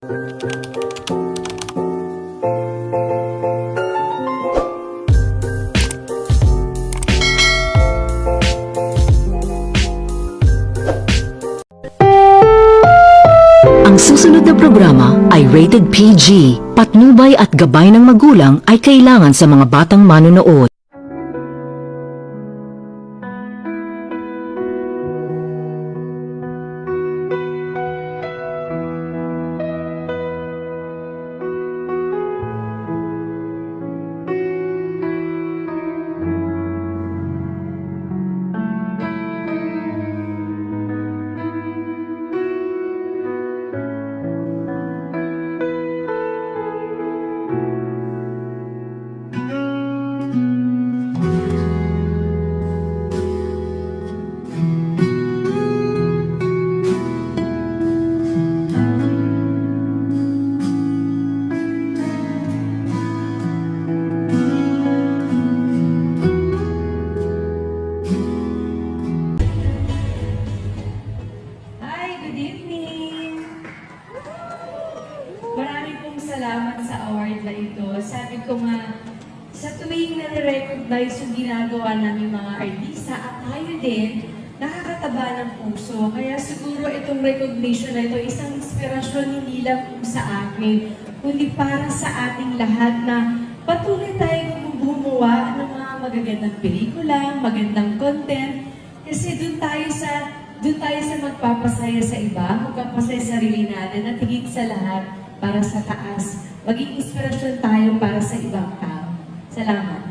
Ang susunod na programa ay rated PG. Patnubay at gabay ng magulang ay kailangan sa mga batang manonood. Salamat sa award na ito. Sabi ko nga, sa tuwing nare-recognize yung ginagawa namin mga artista at tayo din, nakakataba ng puso. Kaya siguro itong recognition na ito, isang inspirasyon hindi lang sa akin, kundi para sa ating lahat na patuloy tayong gumawa ng mga magagandang pelikula, magandang content. Kasi doon tayo sa magpapasaya sa iba, magpapasaya sa sarili natin, at higit sa lahat, para sa taas, maging inspirasyon tayo para sa ibang tao. Salamat.